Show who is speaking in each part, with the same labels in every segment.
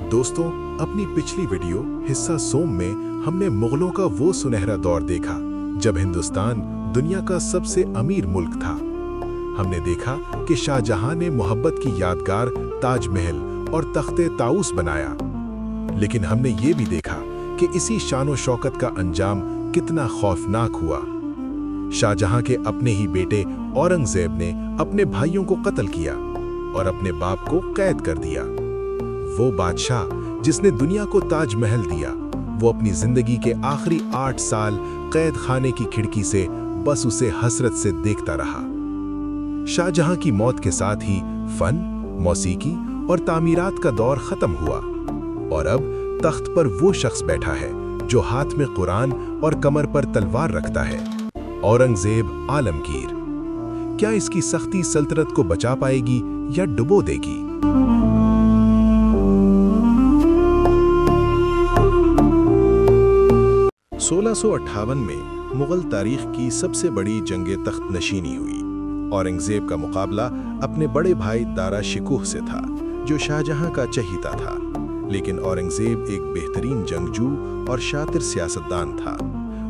Speaker 1: दोस्तों, अपनी पिछली वीडियो हिस्सा सोम में हमने मुगलों का वो सुनहरा दौर देखा जब हिंदुस्तान दुनिया का सबसे अमीर मुल्क था। हमने देखा कि शाहजहां ने मोहब्बत की यादगार ताजमहल और तख्ते ताऊस बनाया, लेकिन हमने ये भी देखा कि इसी शान और शौकत का अंजाम कितना खौफनाक हुआ। शाहजहां के अपने ही बेटे औरंगजेब ने अपने भाइयों को कत्ल किया और अपने बाप को कैद कर दिया। वो बादशाह जिसने दुनिया को ताजमहल दिया, वो अपनी जिंदगी के आखिरी 8 साल कैद खाने की खिड़की से बस उसे हसरत से देखता रहा। शाहजहां की मौत के साथ ही फन, मौसीकी और तामीरात का दौर खत्म हुआ और अब तख्त पर वो शख्स बैठा है जो हाथ में कुरान और कमर पर तलवार रखता है, औरंगजेब आलमगीर। क्या इसकी सख्ती सल्तनत को बचा पाएगी या डुबो देगी? सोलह में मुगल तारीख की सबसे बड़ी जंग तख्त नशीनी हुई। औरंगजेब का मुकाबला अपने बड़े भाई दारा शिकोह से था, जो शाहजहां का चहीता था। लेकिन औरंगजेब एक बेहतरीन जंगजू और शातिर सियासतदान था।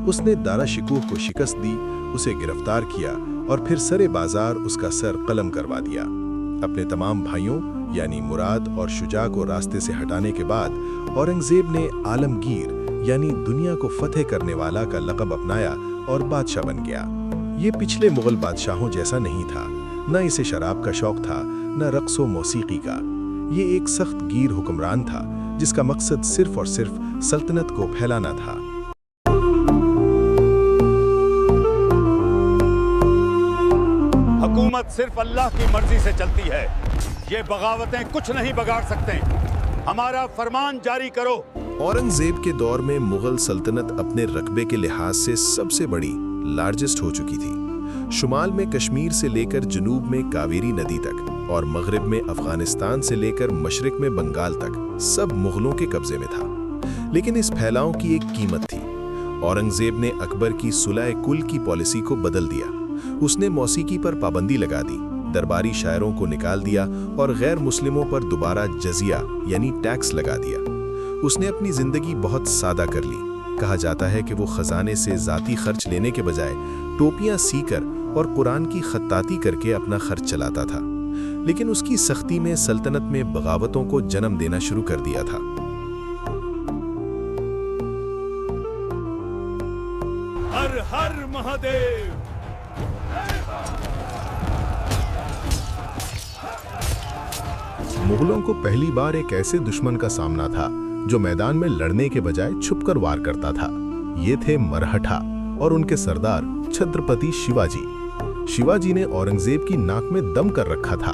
Speaker 1: उसने दारा शिकोह को शिकस्त दी, उसे गिरफ्तार किया और फिर सरे बाजार उसका सर कलम करवा दिया। अपने तमाम भाइयों यानी मुराद और शुजा को रास्ते से हटाने के बाद औरंगजेब ने आलमगीर यानी दुनिया को फतेह करने वाला का लक़ब अपनाया और बादशाह बन गया। ये पिछले मुगल बादशाहों जैसा नहीं था। न इसे शराब का शौक था, न रक़्स व मौसीकी का। ये एक सख्त गीर हुक्मरान था जिसका मकसद सिर्फ और सिर्फ सल्तनत को फैलाना था।
Speaker 2: हुकूमत सिर्फ अल्लाह की मर्जी से चलती है। ये बगावतें कुछ नहीं बिगाड़ सकते। हमारा फरमान जारी करो।
Speaker 1: औरंगजेब के दौर में मुगल सल्तनत अपने रकबे के लिहाज से सबसे बड़ी लार्जेस्ट हो चुकी थी। शुमाल में कश्मीर से लेकर जनूब में कावेरी नदी तक और मगरिब में अफगानिस्तान से लेकर मशरिक में बंगाल तक सब मुगलों के कब्जे में था। लेकिन इस फैलाव की एक कीमत थी। औरंगजेब ने अकबर की सुलह कुल की पॉलिसी को बदल दिया। उसने मौसीकी पर पाबंदी लगा दी, दरबारी शायरों को निकाल दिया और गैर मुस्लिमों पर दोबारा जजिया यानी टैक्स लगा दिया। उसने अपनी जिंदगी बहुत सादा कर ली। कहा जाता है कि वो खजाने से जाती खर्च लेने के बजाय टोपियां सीकर और कुरान की खत्ताती करके अपना खर्च चलाता था। लेकिन उसकी सख्ती में सल्तनत में बगावतों को जन्म देना शुरू कर दिया था।
Speaker 2: हर हर महादेव।
Speaker 1: मुगलों को पहली बार एक ऐसे दुश्मन का सामना था जो मैदान में लड़ने के बजाय छुपकर वार करता था। ये थे मरहठा और उनके सरदार छत्रपति शिवाजी। शिवाजी ने औरंगजेब की नाक में दम कर रखा था।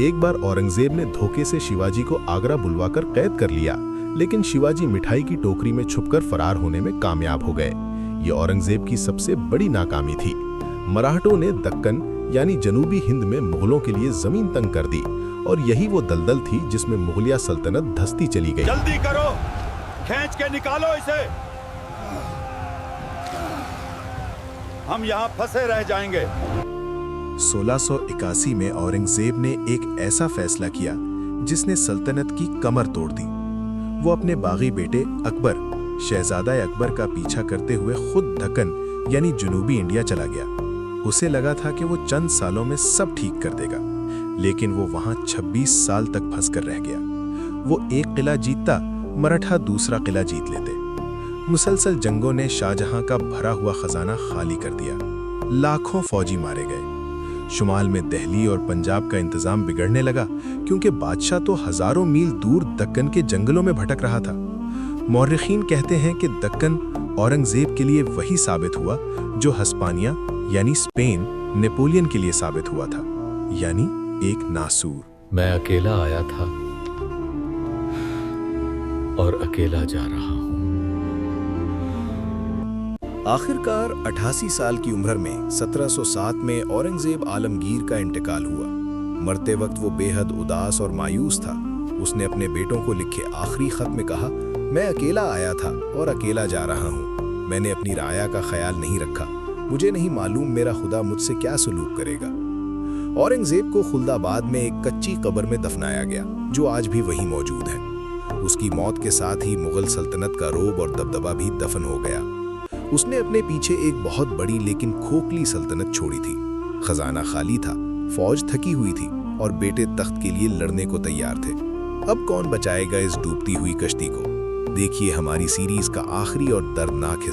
Speaker 1: एक बार औरंगजेब ने धोखे से शिवाजी को आगरा बुलवाकर कैद कर लिया, लेकिन शिवाजी मिठाई की टोकरी में छुपकर फरार होने में कामयाब हो गए। ये औरंगजेब की सबसे बड़ी नाकामी थी। मराठों ने दक्कन यानी जनूबी हिंद में मुगलों के लिए जमीन तंग कर दी और यही वो दलदल थी जिसमें मुगलिया सल्तनत धंसती चली गई।
Speaker 2: जल्दी करो, खींच के निकालो इसे, हम यहाँ फंसे रह जाएंगे।
Speaker 1: 1681 में औरंगजेब ने एक ऐसा फैसला किया जिसने सल्तनत की कमर तोड़ दी। वो अपने बागी बेटे अकबर, शहजादा अकबर का पीछा करते हुए खुद दक्कन यानी जनूबी इंडिया चला गया। उसे लगा था कि वो चंद सालों में सब ठीक कर देगा, लेकिन वो वहां 26 साल तक फंसकर रह गया। वो एक किला जीतता, मराठा दूसरा किला जीत लेते। मुसलसल जंगों ने शाहजहां का भरा हुआ खजाना खाली कर दिया। लाखों फौजी मारे गए। शुमाल में दिल्ली और पंजाब का इंतजाम बिगड़ने लगा क्योंकि बादशाह तो हजारों मील दूर दक्कन के जंगलों में भटक रहा था। मौर्रिखीन कहते हैं कि दक्कन औरंगजेब के लिए वही साबित हुआ जो हस्पानिया यानी स्पेन नेपोलियन के लिए साबित हुआ था, यानी एक नासूर।
Speaker 3: मैं अकेला आया था और अकेला जा रहा हूं।
Speaker 1: आखिरकार 88 साल की उम्र में 1707 में औरंगजेब आलमगीर का इंतकाल हुआ। मरते वक्त वो बेहद उदास और मायूस था। उसने अपने बेटों को लिखे आखिरी खत में कहा, मैं अकेला आया था और अकेला जा रहा हूँ। मैंने अपनी राया का ख्याल नहीं रखा। मुझे नहीं मालूम मेरा खुदा मुझसे क्या सलूक करेगा। औरंगजेब को खुल्दाबाद में एक कच्ची कब्र में दफनाया गया, जो आज भी वहीं मौजूद है।
Speaker 4: اس کی موت کے ساتھ ہی مغل سلطنت کا روب اور دبدبا بھی دفن ہو گیا۔ اس نے اپنے پیچھے ایک بہت بڑی لیکن کھوکھلی سلطنت چھوڑی تھی۔ خزانہ خالی تھا، فوج تھکی ہوئی تھی اور بیٹے تخت کے لیے لڑنے کو تیار تھے۔ اب کون بچائے گا اس ڈوبتی ہوئی کشتی کو؟ دیکھیے ہماری سیریز کا آخری اور دردناک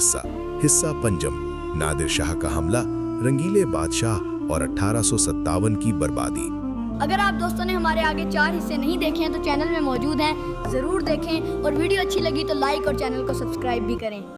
Speaker 4: حصہ پنجم، نادر شاہ کا حملہ، رنگیلے بادشاہ اور 1857 کی بربادی۔
Speaker 5: اگر آپ دوستوں نے ہمارے آگے 4 حصے نہیں دیکھے ہیں تو چینل میں موجود ہیں، ضرور دیکھیں، اور ویڈیو اچھی لگی تو لائک اور چینل کو سبسکرائب بھی کریں۔